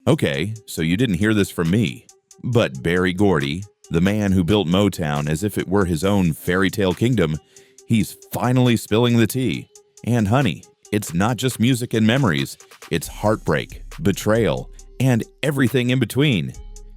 Okay, so you didn't hear this from me. But Berry Gordy, the man who built Motown as if it were his own fairy tale kingdom, he's finally spilling the tea. And honey, it's not just music and memories, it's heartbreak, betrayal, and everything in between.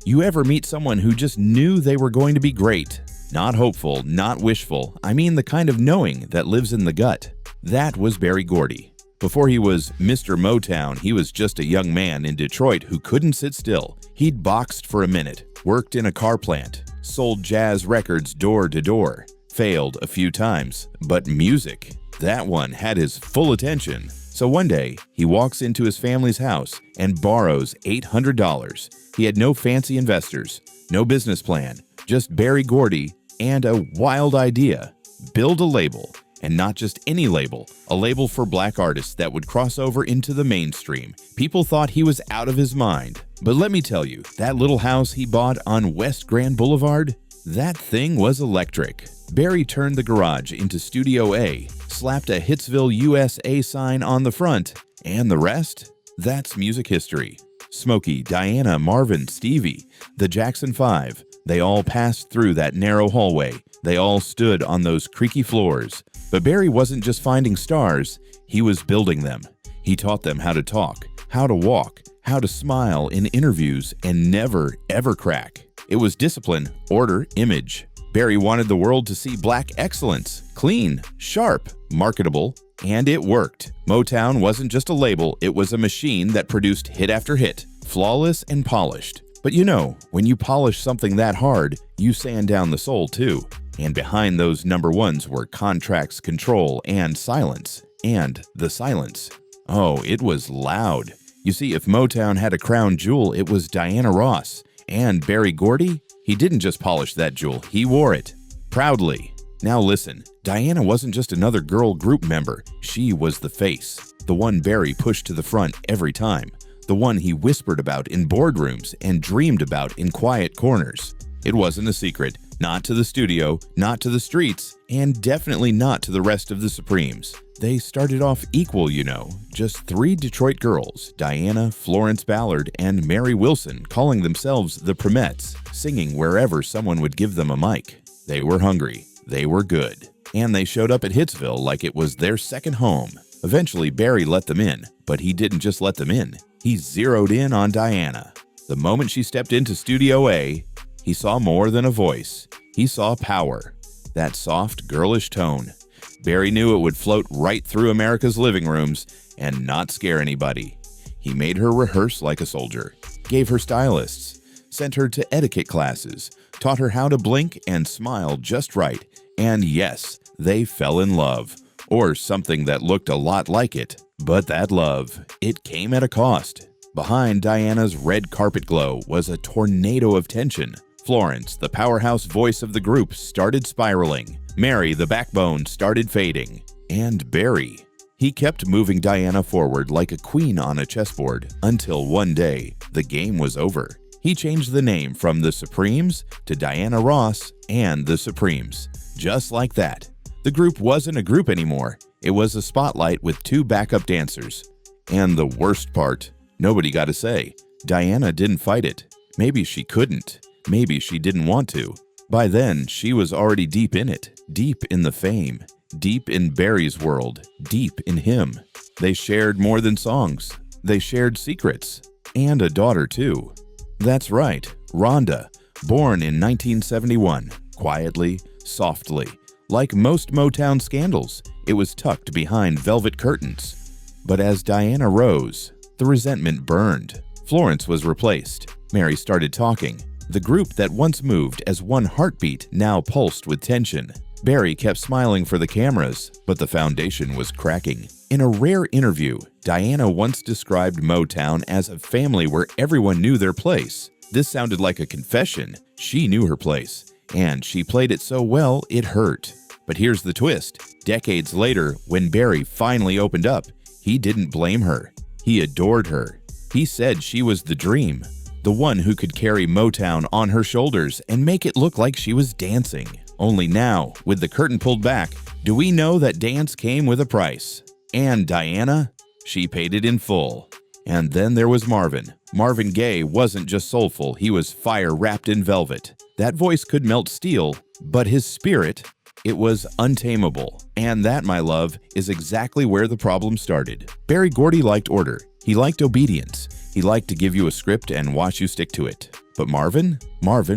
You ever meet someone who just knew they were going to be great? Not hopeful, not wishful, I mean the kind of knowing that lives in the gut. That was Berry Gordy. Before he was Mr. Motown, he was just a young man in Detroit who couldn't sit still. He'd boxed for a minute, worked in a car plant, sold jazz records door to door, failed a few times, but music, that one had his full attention. So one day, he walks into his family's house and borrows $800. He had no fancy investors, no business plan, just Berry Gordy and a wild idea: build a label. And not just any label, a label for black artists that would cross over into the mainstream. People thought he was out of his mind. But let me tell you, that little house he bought on West Grand Boulevard, that thing was electric. Berry turned the garage into Studio A, slapped a Hitsville, USA sign on the front, and the rest? That's music history. Smokey, Diana, Marvin, Stevie, the Jackson 5, they all passed through that narrow hallway. They all stood on those creaky floors. But Berry wasn't just finding stars, he was building them. He taught them how to talk, how to walk, how to smile in interviews and never, ever crack. It was discipline, order, image. Berry wanted the world to see black excellence, clean, sharp, marketable, and it worked. Motown wasn't just a label, it was a machine that produced hit after hit, flawless and polished. But you know, when you polish something that hard, you sand down the soul too. And behind those number ones were contracts, control, and silence. And the silence. Oh, it was loud. You see, if Motown had a crown jewel, it was Diana Ross. And Berry Gordy? He didn't just polish that jewel, he wore it. Proudly. Now listen, Diana wasn't just another girl group member. She was the face. The one Berry pushed to the front every time. The one he whispered about in boardrooms and dreamed about in quiet corners. It wasn't a secret. Not to the studio, not to the streets, and definitely not to the rest of the Supremes. They started off equal, you know, just 3 Detroit girls, Diana, Florence Ballard, and Mary Wilson, calling themselves the Primettes, singing wherever someone would give them a mic. They were hungry, they were good, and they showed up at Hitsville like it was their second home. Eventually, Berry let them in, but he didn't just let them in. He zeroed in on Diana. The moment she stepped into Studio A, he saw more than a voice. He saw power. That soft, girlish tone. Berry knew it would float right through America's living rooms and not scare anybody. He made her rehearse like a soldier, gave her stylists, sent her to etiquette classes, taught her how to blink and smile just right. And yes, they fell in love, or something that looked a lot like it. But that love, it came at a cost. Behind Diana's red carpet glow was a tornado of tension. Florence, the powerhouse voice of the group, started spiraling. Mary, the backbone, started fading. And Berry. He kept moving Diana forward like a queen on a chessboard until one day, the game was over. He changed the name from the Supremes to Diana Ross and the Supremes. Just like that. The group wasn't a group anymore. It was a spotlight with 2 backup dancers. And the worst part, nobody got a say. Diana didn't fight it. Maybe she couldn't. Maybe she didn't want to. By then, she was already deep in it, deep in the fame, deep in Berry's world, deep in him. They shared more than songs. They shared secrets. And a daughter, too. That's right, Rhonda, born in 1971, quietly, softly. Like most Motown scandals, it was tucked behind velvet curtains. But as Diana rose, the resentment burned. Florence was replaced. Mary started talking. The group that once moved as one heartbeat now pulsed with tension. Berry kept smiling for the cameras, but the foundation was cracking. In a rare interview, Diana once described Motown as a family where everyone knew their place. This sounded like a confession. She knew her place, and she played it so well it hurt. But here's the twist. Decades later, when Berry finally opened up, he didn't blame her. He adored her. He said she was the dream. The one who could carry Motown on her shoulders and make it look like she was dancing. Only now, with the curtain pulled back, do we know that dance came with a price. And Diana? She paid it in full. And then there was Marvin. Marvin Gaye wasn't just soulful, he was fire wrapped in velvet. That voice could melt steel, but his spirit, it was untamable. And that, my love, is exactly where the problem started. Berry Gordy liked order. He liked obedience. He liked to give you a script and watch you stick to it. But Marvin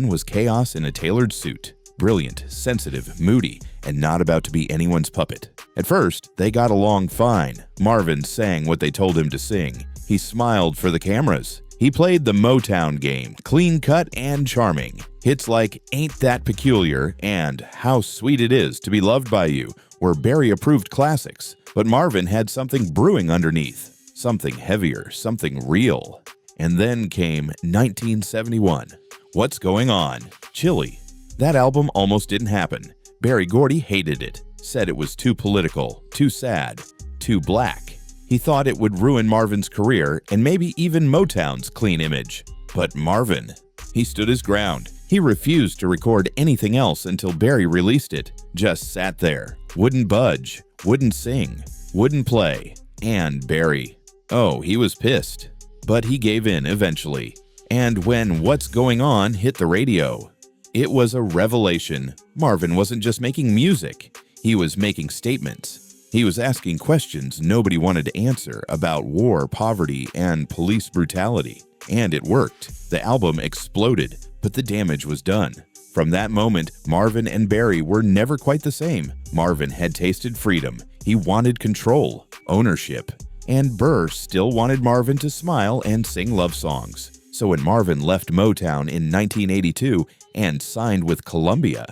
was chaos in a tailored suit. Brilliant, sensitive, moody, and not about to be anyone's puppet. At first, they got along fine. Marvin sang what they told him to sing. He smiled for the cameras. He played the Motown game, clean-cut and charming. Hits like Ain't That Peculiar and How Sweet It Is to Be Loved by You were Berry-approved classics. But Marvin had something brewing underneath. Something heavier, something real. And then came 1971. What's Going On? Chilly. That album almost didn't happen. Berry Gordy hated it, said it was too political, too sad, too black. He thought it would ruin Marvin's career and maybe even Motown's clean image. But Marvin, he stood his ground. He refused to record anything else until Berry released it. Just sat there, wouldn't budge, wouldn't sing, wouldn't play. And Berry, oh, he was pissed. But he gave in eventually. And when What's Going On hit the radio, it was a revelation. Marvin wasn't just making music, he was making statements. He was asking questions nobody wanted to answer about war, poverty, and police brutality. And it worked. The album exploded, but the damage was done. From that moment, Marvin and Berry were never quite the same. Marvin had tasted freedom. He wanted control, ownership. And Burr still wanted Marvin to smile and sing love songs. So when Marvin left Motown in 1982 and signed with Columbia,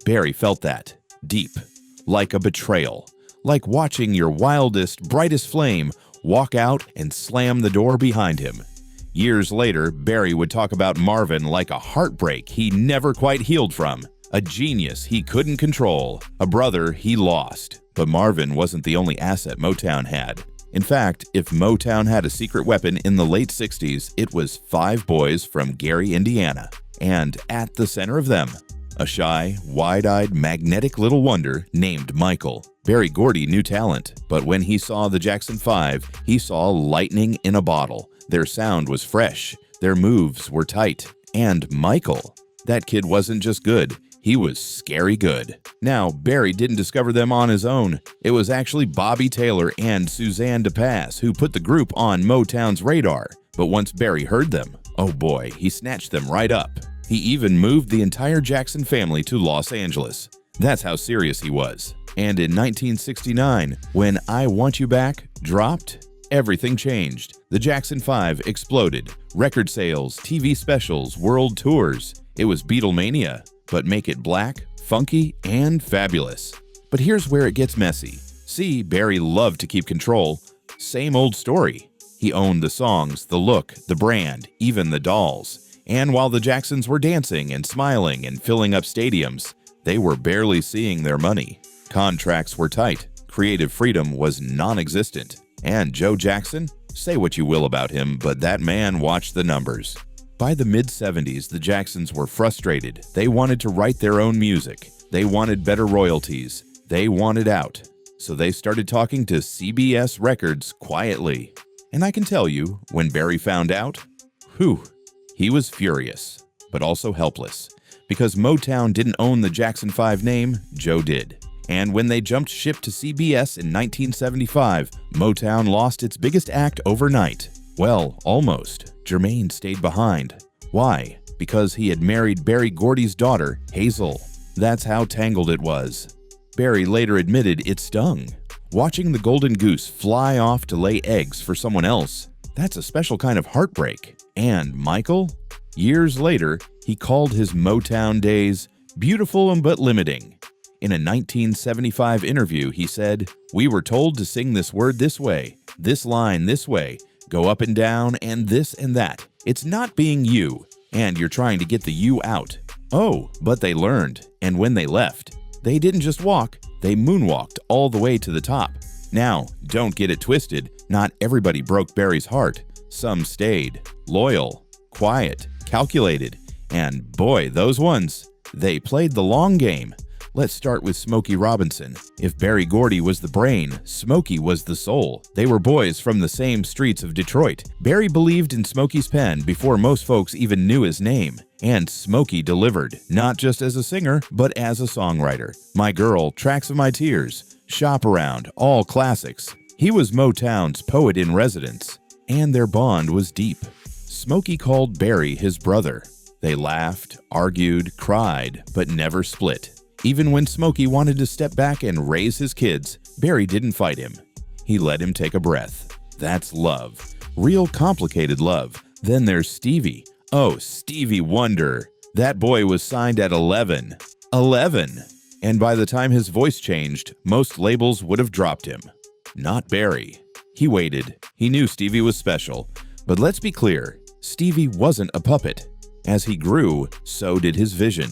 Berry felt that, deep, like a betrayal. Like watching your wildest, brightest flame walk out and slam the door behind him. Years later, Berry would talk about Marvin like a heartbreak he never quite healed from. A genius he couldn't control. A brother he lost. But Marvin wasn't the only asset Motown had. In fact, if Motown had a secret weapon in the late 60s, it was 5 boys from Gary, Indiana. And at the center of them, a shy, wide-eyed, magnetic little wonder named Michael. Berry Gordy knew talent, but when he saw the Jackson 5, he saw lightning in a bottle. Their sound was fresh, their moves were tight. And Michael, that kid wasn't just good, he was scary good. Now, Berry didn't discover them on his own. It was actually Bobby Taylor and Suzanne DePass who put the group on Motown's radar. But once Berry heard them, oh boy, he snatched them right up. He even moved the entire Jackson family to Los Angeles. That's how serious he was. And in 1969, when I Want You Back dropped, everything changed. The Jackson 5 exploded. Record sales, TV specials, world tours. It was Beatlemania, but make it black, funky, and fabulous. But here's where it gets messy. See, Berry loved to keep control. Same old story. He owned the songs, the look, the brand, even the dolls. And while the Jacksons were dancing and smiling and filling up stadiums, they were barely seeing their money. Contracts were tight. Creative freedom was non-existent. And Joe Jackson? Say what you will about him, but that man watched the numbers. By the mid-70s, the Jacksons were frustrated. They wanted to write their own music. They wanted better royalties. They wanted out. So they started talking to CBS Records quietly. And I can tell you, when Berry found out, he was furious, but also helpless. Because Motown didn't own the Jackson 5 name, Joe did. And when they jumped ship to CBS in 1975, Motown lost its biggest act overnight. Well, almost. Jermaine stayed behind. Why? Because he had married Berry Gordy's daughter, Hazel. That's how tangled it was. Berry later admitted it stung. Watching the golden goose fly off to lay eggs for someone else, that's a special kind of heartbreak. And Michael? Years later, he called his Motown days beautiful but limiting. In a 1975 interview, he said, "We were told to sing this word this way, this line this way, go up and down and this and that. It's not being you, and you're trying to get the you out." Oh, but they learned, and when they left, they didn't just walk, they moonwalked all the way to the top. Now, don't get it twisted, not everybody broke Berry's heart. Some stayed, loyal, quiet, calculated, and boy, those ones, they played the long game. Let's start with Smokey Robinson. If Berry Gordy was the brain, Smokey was the soul. They were boys from the same streets of Detroit. Berry believed in Smokey's pen before most folks even knew his name. And Smokey delivered, not just as a singer, but as a songwriter. My Girl, Tracks of My Tears, Shop Around, all classics. He was Motown's poet in residence, and their bond was deep. Smokey called Berry his brother. They laughed, argued, cried, but never split. Even when Smokey wanted to step back and raise his kids, Berry didn't fight him. He let him take a breath. That's love. Real complicated love. Then there's Stevie. Oh, Stevie Wonder. That boy was signed at 11. 11! And by the time his voice changed, most labels would have dropped him. Not Berry. He waited. He knew Stevie was special. But let's be clear, Stevie wasn't a puppet. As he grew, so did his vision.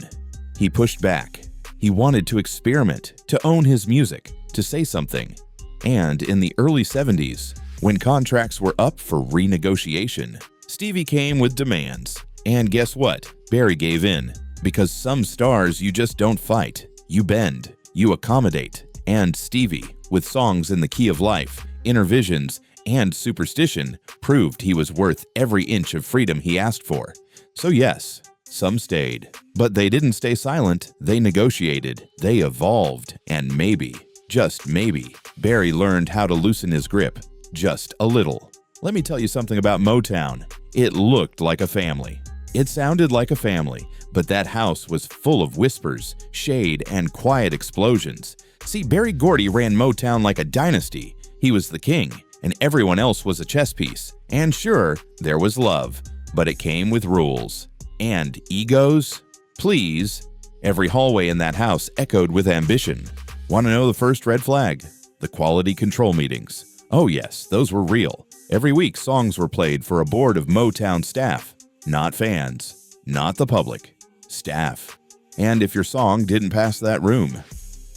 He pushed back. He wanted to experiment, to own his music, to say something. And in the early 70s, when contracts were up for renegotiation, Stevie came with demands. And guess what? Berry gave in. Because some stars you just don't fight. You bend. You accommodate. And Stevie, with songs in the key of life, Inner Visions, and Superstition, proved he was worth every inch of freedom he asked for. So yes, some stayed. But they didn't stay silent. They negotiated. They evolved. And maybe, just maybe, Berry learned how to loosen his grip. Just a little. Let me tell you something about Motown. It looked like a family. It sounded like a family, but that house was full of whispers, shade, and quiet explosions. See, Berry Gordy ran Motown like a dynasty. He was the king, and everyone else was a chess piece. And sure, there was love, but it came with rules. And egos? Please. Every hallway in that house echoed with ambition. Want to know the first red flag? The quality control meetings. Oh yes, those were real. Every week, songs were played for a board of Motown staff. Not fans. Not the public. Staff. And if your song didn't pass that room,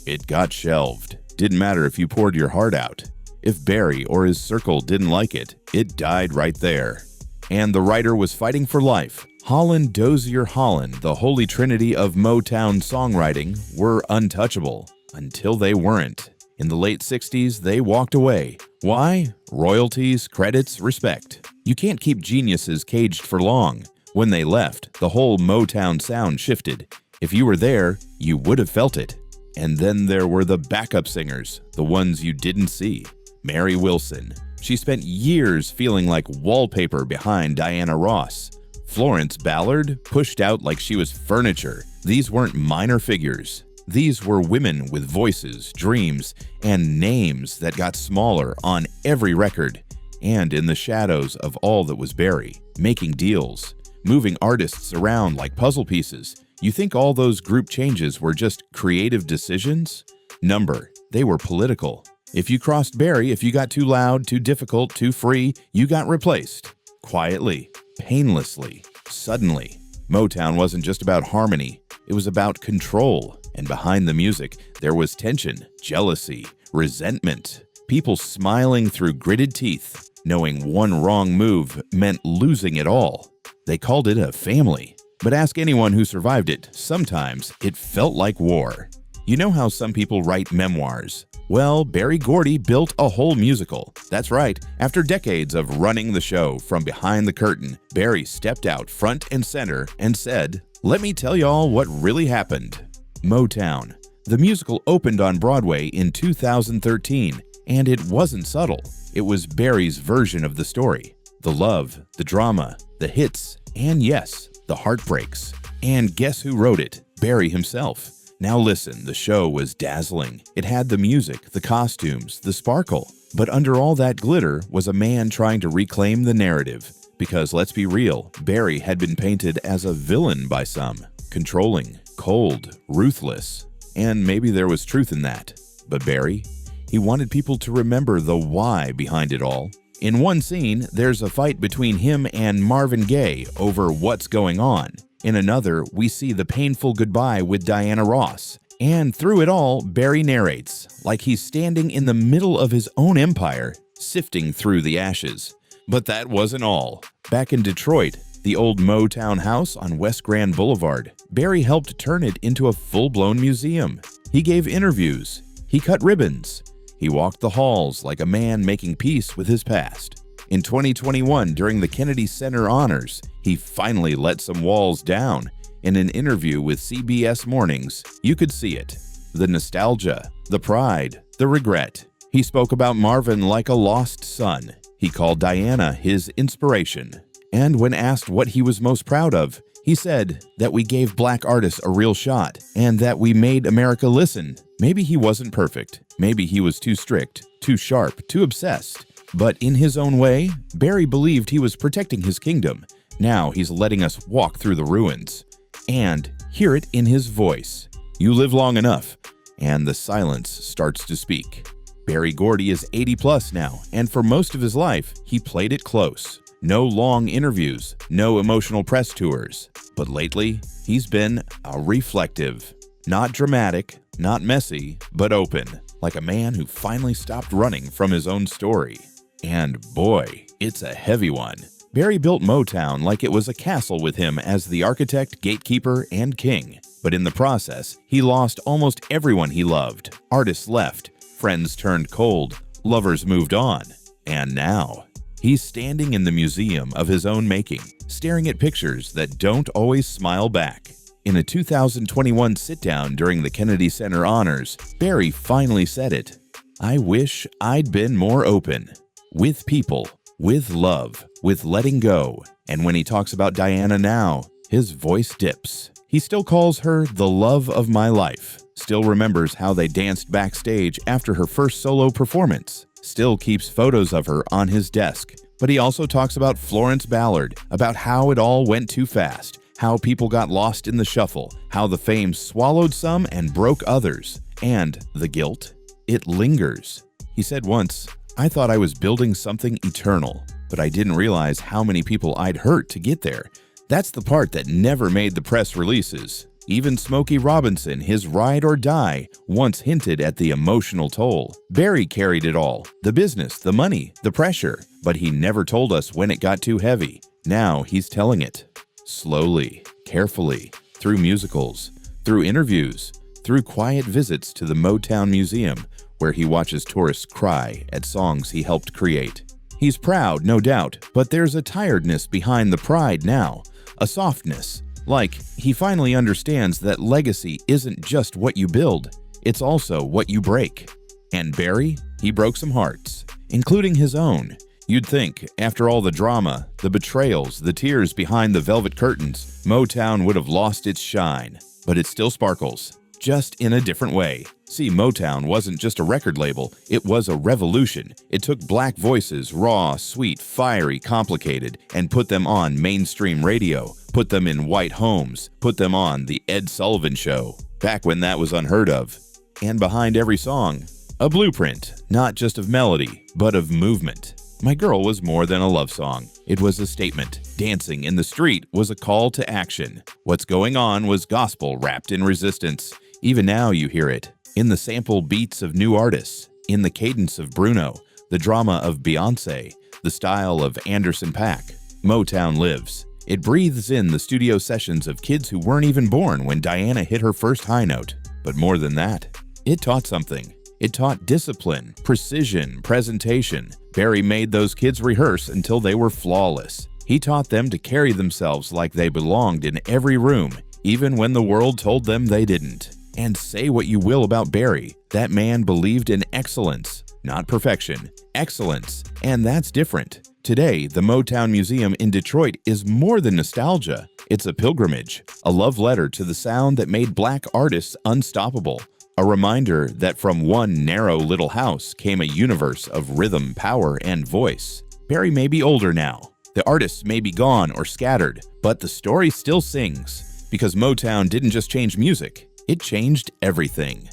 it got shelved. Didn't matter if you poured your heart out. If Berry or his circle didn't like it, it died right there. And the writer was fighting for life. Holland, Dozier, Holland, the holy trinity of Motown songwriting, were untouchable. Until they weren't. In the late 60s, they walked away. Why? Royalties, credits, respect. You can't keep geniuses caged for long. When they left, the whole Motown sound shifted. If you were there, you would have felt it. And then there were the backup singers, the ones you didn't see. Mary Wilson. She spent years feeling like wallpaper behind Diana Ross. Florence Ballard pushed out like she was furniture. These weren't minor figures. These were women with voices, dreams, and names that got smaller on every record, and in the shadows of all that was Berry, making deals, moving artists around like puzzle pieces. You think all those group changes were just creative decisions? Number, they were political. If you crossed Berry, if you got too loud, too difficult, too free, you got replaced. Quietly, painlessly, suddenly. Motown wasn't just about harmony, it was about control. And behind the music, there was tension, jealousy, resentment. People smiling through gritted teeth, knowing one wrong move meant losing it all. They called it a family. But ask anyone who survived it, sometimes it felt like war. You know how some people write memoirs? Well, Berry Gordy built a whole musical. That's right, after decades of running the show from behind the curtain, Berry stepped out front and center and said, "Let me tell y'all what really happened." Motown. The musical opened on Broadway in 2013, and it wasn't subtle. It was Berry's version of the story. The love, the drama, the hits, and yes, the heartbreaks. And guess who wrote it? Berry himself. Now listen, the show was dazzling. It had the music, the costumes, the sparkle. But under all that glitter was a man trying to reclaim the narrative. Because let's be real, Berry had been painted as a villain by some. Controlling, cold, ruthless. And maybe there was truth in that. But Berry, he wanted people to remember the why behind it all. In one scene, there's a fight between him and Marvin Gaye over what's going on. In another, we see the painful goodbye with Diana Ross. And through it all, Berry narrates, like he's standing in the middle of his own empire, sifting through the ashes. But that wasn't all. Back in Detroit, The old Motown house on West Grand Boulevard, Barry helped turn it into a full-blown museum. He gave interviews. He cut ribbons. He walked the halls like a man making peace with his past. In 2021, during the Kennedy Center Honors, he finally let some walls down. In an interview with CBS Mornings, you could see it. The nostalgia, the pride, the regret. He spoke about Marvin like a lost son. He called Diana his inspiration. And when asked what he was most proud of, he said that we gave black artists a real shot and that we made America listen. Maybe he wasn't perfect. Maybe he was too strict, too sharp, too obsessed. But in his own way, Barry believed he was protecting his kingdom. Now he's letting us walk through the ruins. And hear it in his voice. You live long enough, and the silence starts to speak. Berry Gordy is 80 plus now, and for most of his life, he played it close. No long interviews, no emotional press tours. But lately, he's been reflective. Not dramatic, not messy, but open, like a man who finally stopped running from his own story. And boy, it's a heavy one. Barry built Motown like it was a castle with him as the architect, gatekeeper, and king. But in the process, he lost almost everyone he loved. Artists left, friends turned cold, lovers moved on. And now, he's standing in the museum of his own making, staring at pictures that don't always smile back. In a 2021 sit-down during the Kennedy Center Honors, Barry finally said it. I wish I'd been more open. With people, with love, with letting go. And when he talks about Diana now, his voice dips. He still calls her the love of my life, still remembers how they danced backstage after her first solo performance, still keeps photos of her on his desk. But he also talks about Florence Ballard, about how it all went too fast, how people got lost in the shuffle, how the fame swallowed some and broke others, and the guilt. It lingers. He said once, I thought I was building something eternal, but I didn't realize how many people I'd hurt to get there. That's the part that never made the press releases. Even Smokey Robinson, his Ride or Die, once hinted at the emotional toll. Barry carried it all, the business, the money, the pressure, but he never told us when it got too heavy. Now he's telling it. Slowly, carefully, through musicals, through interviews, through quiet visits to the Motown Museum, where he watches tourists cry at songs he helped create. He's proud, no doubt, but there's a tiredness behind the pride now, a softness. Like, he finally understands that legacy isn't just what you build, it's also what you break. And Barry, he broke some hearts, including his own. You'd think, after all the drama, the betrayals, the tears behind the velvet curtains, Motown would have lost its shine. But it still sparkles, just in a different way. See, Motown wasn't just a record label, it was a revolution. It took black voices, raw, sweet, fiery, complicated, and put them on mainstream radio, put them in white homes, put them on The Ed Sullivan Show, back when that was unheard of. And behind every song, a blueprint, not just of melody, but of movement. My Girl was more than a love song. It was a statement. Dancing in the Street was a call to action. What's Going On was gospel wrapped in resistance. Even now you hear it. In the sample beats of new artists, in the cadence of Bruno, the drama of Beyoncé, the style of Anderson .Paak, Motown lives. It breathes in the studio sessions of kids who weren't even born when Diana hit her first high note. But more than that, it taught something. It taught discipline, precision, presentation. Barry made those kids rehearse until they were flawless. He taught them to carry themselves like they belonged in every room, even when the world told them they didn't. And say what you will about Barry, that man believed in excellence, not perfection, excellence, and that's different. Today, the Motown Museum in Detroit is more than nostalgia. It's a pilgrimage, a love letter to the sound that made black artists unstoppable, a reminder that from one narrow little house came a universe of rhythm, power, and voice. Barry may be older now, the artists may be gone or scattered, but the story still sings, because Motown didn't just change music, it changed everything.